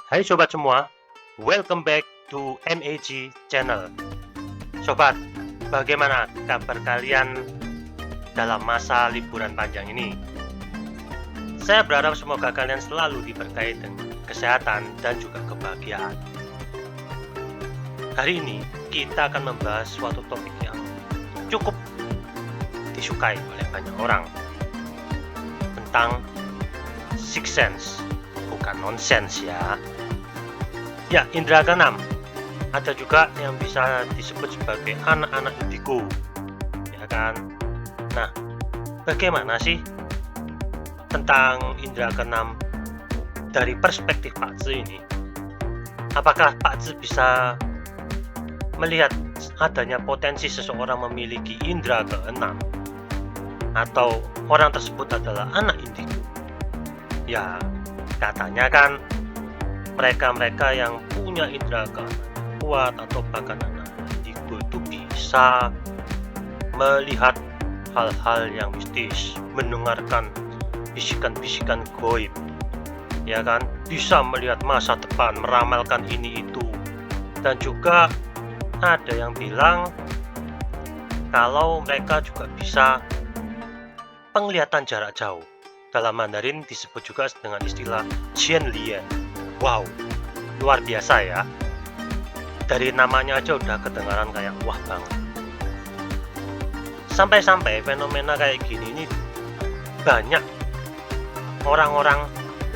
Hai sobat semua, welcome back to MAG Channel. Sobat, bagaimana kabar kalian dalam masa liburan panjang ini? Saya berharap semoga kalian selalu diberkahi dengan kesehatan dan juga kebahagiaan. Hari ini kita akan membahas suatu topik yang cukup disukai oleh banyak orang, tentang Sixth Sense. Bukan nonsens ya. Ya, indera keenam. Ada juga yang bisa disebut sebagai anak-anak indigo, ya kan? Nah, bagaimana sih tentang indera keenam dari perspektif Pak Zhi ini? Apakah Pak Zhi bisa melihat adanya potensi seseorang memiliki indera keenam, atau orang tersebut adalah anak indigo? Ya, katanya kan mereka-mereka yang punya indera keenam kuat atau bahkan anak indigo itu bisa melihat hal-hal yang mistis, mendengarkan bisikan-bisikan goib, ya kan, bisa melihat masa depan, meramalkan ini itu. Dan juga ada yang bilang kalau mereka juga bisa penglihatan jarak jauh. Dalam Mandarin disebut juga dengan istilah Jianlian. Wow, luar biasa ya. Dari namanya aja udah kedengaran kayak wah banget. Sampai-sampai fenomena kayak gini ini banyak orang-orang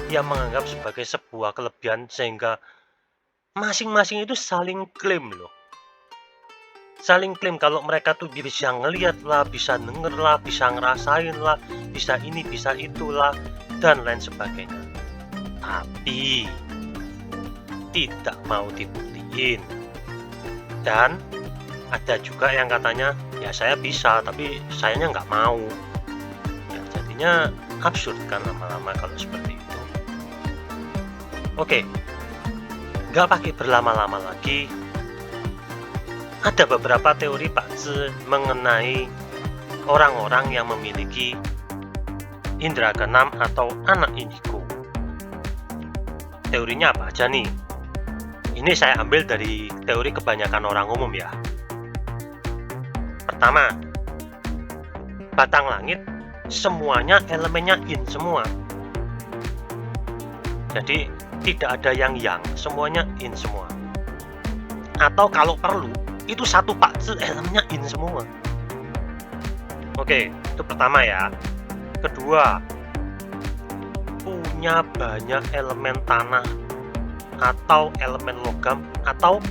yang menganggap sebagai sebuah kelebihan, sehingga masing-masing itu saling klaim loh. Saling klaim kalau mereka tuh bisa ngeliat lah, bisa denger lah, bisa ngerasain lah, bisa ini, bisa itulah, dan lain sebagainya. Tapi tidak mau dibuktiin. Dan ada juga yang katanya, ya saya bisa, tapi sayanya nggak mau. Ya, jadinya absurd kan lama-lama kalau seperti itu. Oke, nggak pakai berlama-lama lagi. Ada beberapa teori Pak Zhi mengenai orang-orang yang memiliki indera keenam atau anak indigo. Teorinya apa aja nih? Ini saya ambil dari teori kebanyakan orang umum ya. Pertama, batang langit semuanya elemennya yin semua. Jadi tidak ada yang semuanya yin semua. Atau kalau perlu, itu satu Pak Zhi elemennya yin semua. Oke, itu pertama ya. Kedua, punya banyak elemen tanah atau elemen logam, atau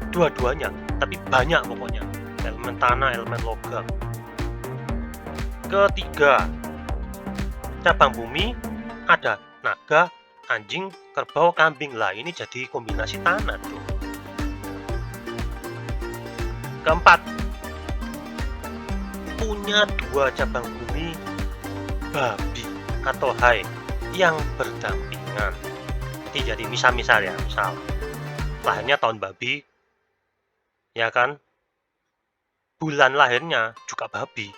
dua-duanya, tapi banyak pokoknya, elemen tanah, elemen logam. Ketiga, cabang bumi ada naga, anjing, kerbau, kambing. Lah ini jadi kombinasi tanah tuh. Keempat, punya dua cabang bumi, babi atau hai, yang berdampingan. Jadi misal ya, misal lahirnya tahun babi, ya kan, bulan lahirnya juga babi,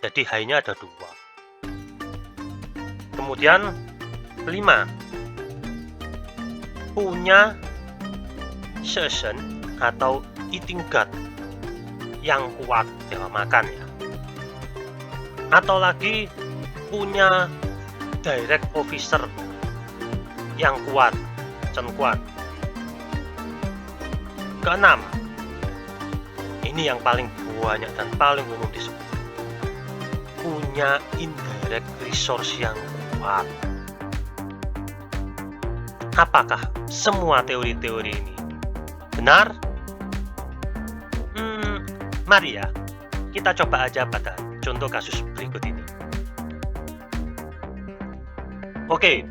jadi hainya ada dua. Kemudian kelima, punya Sheshen atau eating gut yang kuat dalam makan ya. Atau lagi punya direct officer yang kuat, Chen kuat. Keenam, ini yang paling banyak dan paling umum disebut, punya indirect resource yang kuat. Apakah semua teori-teori ini benar? Mari ya, kita coba aja pada contoh kasus berikut ini. Oke,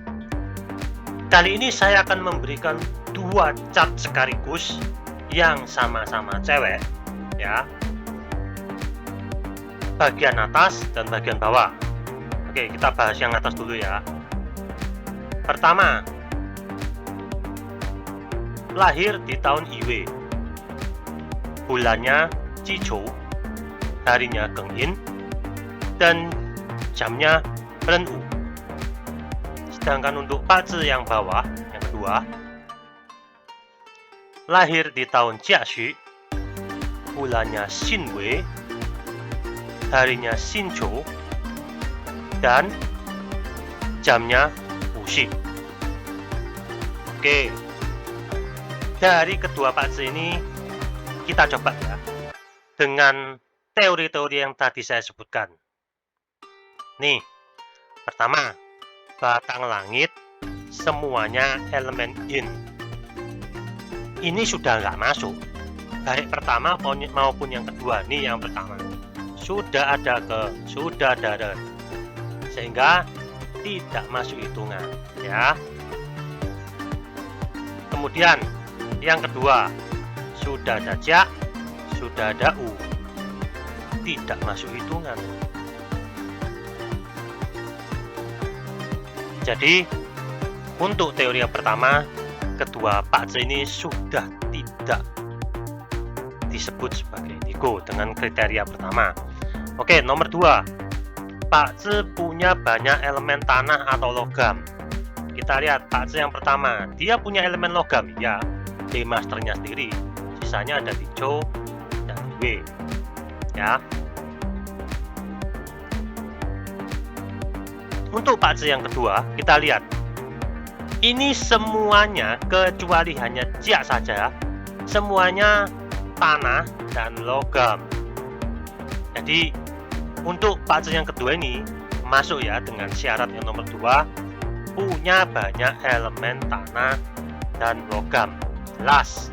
kali ini saya akan memberikan dua chart sekaligus yang sama-sama cewek ya. Bagian atas dan bagian bawah. Oke, kita bahas yang atas dulu ya. Pertama, lahir di tahun Iwe. Bulannya Cichou, harinya Gengyin, dan jamnya Renwu. Sedangkan untuk Pak Zhi yang bawah, yang kedua, lahir di tahun Jiaxu, bulannya Xinwei, harinya Xinzhou, dan jamnya Wuxi. Oke, dari kedua pakzi ini kita coba ya dengan teori-teori yang tadi saya sebutkan. Nih, pertama, batang langit semuanya elemen yin. Ini sudah nggak masuk, baik pertama maupun yang kedua. Nih yang pertama, sudah ada sudah ada sehingga tidak masuk hitungan ya. Kemudian yang kedua, sudah ada ja, sudah ada u, tidak masuk hitungan. Jadi untuk teori yang pertama, kedua pakzi ini sudah tidak disebut sebagai indigo dengan kriteria pertama. Oke, nomor 2, pakzi punya banyak elemen tanah atau logam. Kita lihat pakzi yang pertama, dia punya elemen logam ya, di masternya sendiri. Sisanya ada di Zhou dan Wei ya. Untuk pakzi yang kedua, kita lihat ini semuanya kecuali hanya jia saja, semuanya tanah dan logam. Jadi untuk pakzi yang kedua ini masuk ya dengan syarat yang nomor 2, punya banyak elemen tanah dan logam. Jelas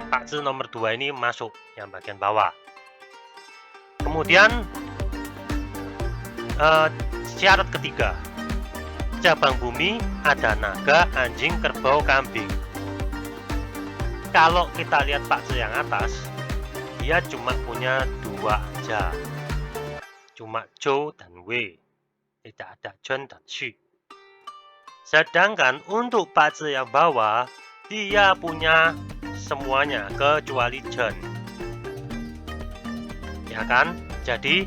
pakzi nomor 2 ini masuk yang bagian bawah. Kemudian syarat ketiga, cabang bumi ada naga, anjing, kerbau, kambing. Kalau kita lihat pakzi yang atas, dia cuma punya 2 aja, cuma Zhou dan Wei, tidak ada Zhen dan Xu. Sedangkan untuk pakzi yang bawah, dia punya semuanya kecuali Zhen, ya kan? Jadi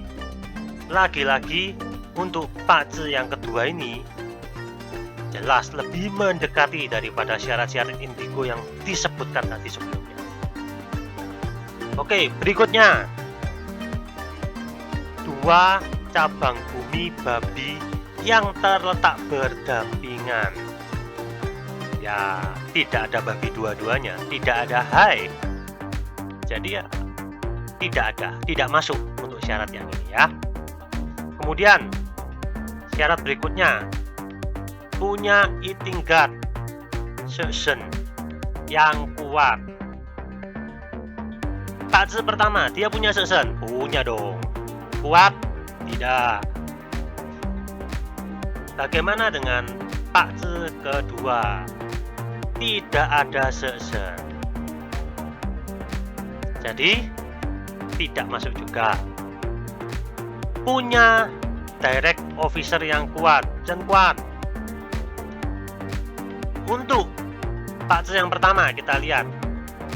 lagi-lagi untuk pakzi yang kedua ini jelas lebih mendekati daripada syarat-syarat indigo yang disebutkan tadi sebelumnya. Oke, berikutnya 2 cabang bumi babi yang terletak berdampingan. Ya, tidak ada babi dua-duanya, tidak ada hai. Jadi ya tidak masuk untuk syarat yang ini ya. Kemudian syarat berikutnya, punya eating gut season yang kuat. Pakzi pertama, dia punya season, punya dong. Kuat? Tidak. Bagaimana dengan pakzi kedua? Tidak ada season. Jadi tidak masuk juga. Punya direct officer yang kuat, Chen Quan. Untuk pakzi yang pertama kita lihat,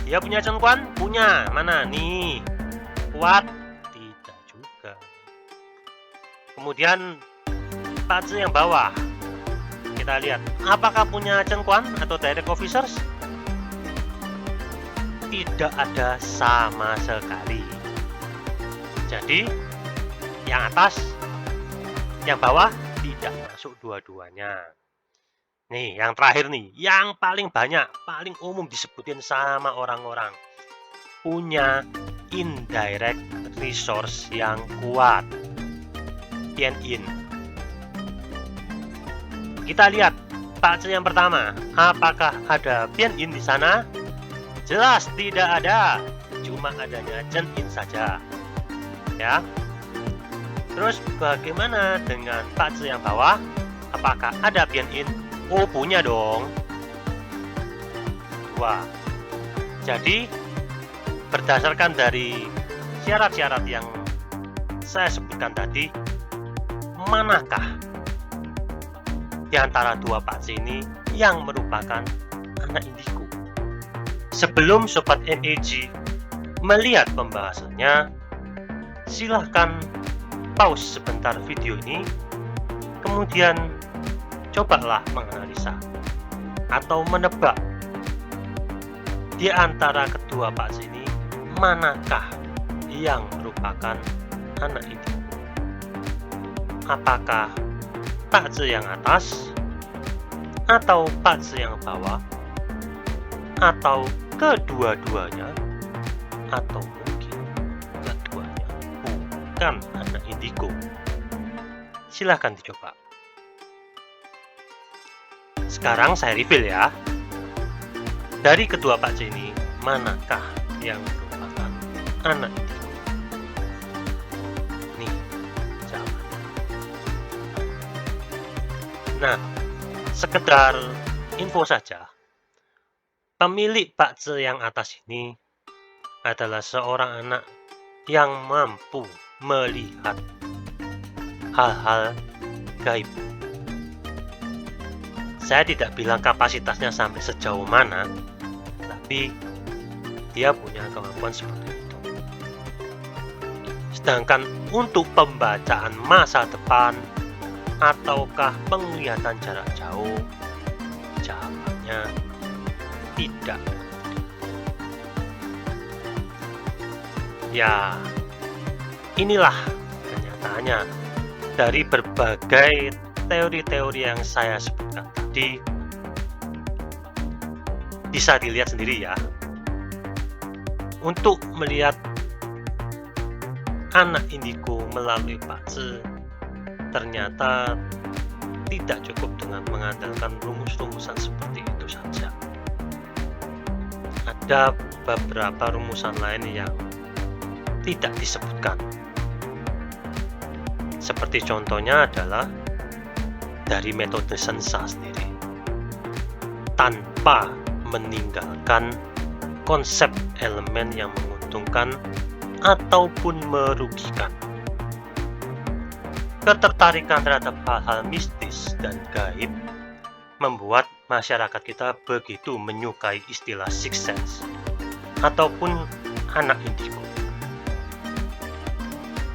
dia punya Chen Quan? Punya. Mana nih? Kuat? Tidak juga. Kemudian pakzi yang bawah, kita lihat, apakah punya Chen Quan atau direct officers? Tidak ada sama sekali. Jadi yang atas, yang bawah tidak masuk dua-duanya. Nih, yang terakhir nih, yang paling banyak, paling umum disebutin sama orang-orang, punya indirect resource yang kuat, Tianyin. Kita lihat pakzi yang pertama, apakah ada Tianyin di sana? Jelas tidak ada, cuma adanya Zhenyin saja. Ya. Terus bagaimana dengan pakzi yang bawah? Apakah ada Tianyin? Oh, punya dong. 2. Jadi berdasarkan dari syarat-syarat yang saya sebutkan tadi, manakah di antara 2 pakzi ini yang merupakan anak indigo? Sebelum Sobat MEG melihat pembahasannya, silahkan pause sebentar video ini, kemudian cobalah menganalisa atau menebak Di antara kedua Pak C ini, manakah yang merupakan anak indigo? Apakah Pak C yang atas, atau Pak C yang bawah, atau kedua-duanya, atau mungkin keduanya bukan anak indigo? Silahkan dicoba. Sekarang saya reveal ya. Dari kedua Pak C ini, manakah yang merupakan anak indigo? Nih, jawabannya. Nah, sekedar info saja, pemilik Pak C yang atas ini adalah seorang anak yang mampu melihat hal-hal gaib. Saya tidak bilang kapasitasnya sampai sejauh mana, tapi dia punya kemampuan seperti itu. Sedangkan untuk pembacaan masa depan ataukah penglihatan jarak jauh, jawabannya tidak. Ya, inilah kenyataannya dari berbagai teori-teori yang saya sebutkan tadi. Bisa dilihat sendiri ya. Untuk melihat anak indigo melalui Pak C, ternyata tidak cukup dengan mengandalkan rumus-rumusan seperti itu saja. Ada beberapa rumusan lain yang tidak disebutkan. Seperti contohnya adalah dari metode sensa sendiri, tanpa meninggalkan konsep elemen yang menguntungkan ataupun merugikan. Ketertarikan terhadap hal-hal mistis dan gaib membuat masyarakat kita begitu menyukai istilah sixth sense ataupun anak indigo.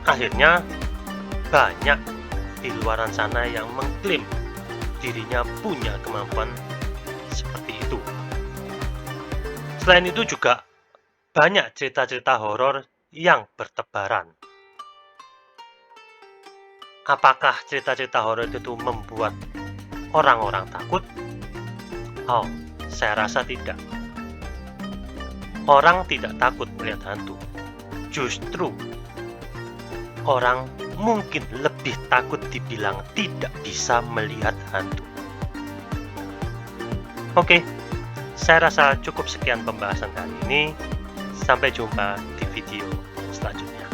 Akhirnya banyak di luar sana yang mengklaim dirinya punya kemampuan seperti itu. Selain itu juga banyak cerita-cerita horor yang bertebaran. Apakah cerita-cerita horor itu membuat orang-orang takut? Oh, saya rasa tidak. Orang tidak takut melihat hantu. Justru orang mungkin lebih takut dibilang tidak bisa melihat hantu. Oke, saya rasa cukup sekian pembahasan kali ini. Sampai jumpa di video selanjutnya.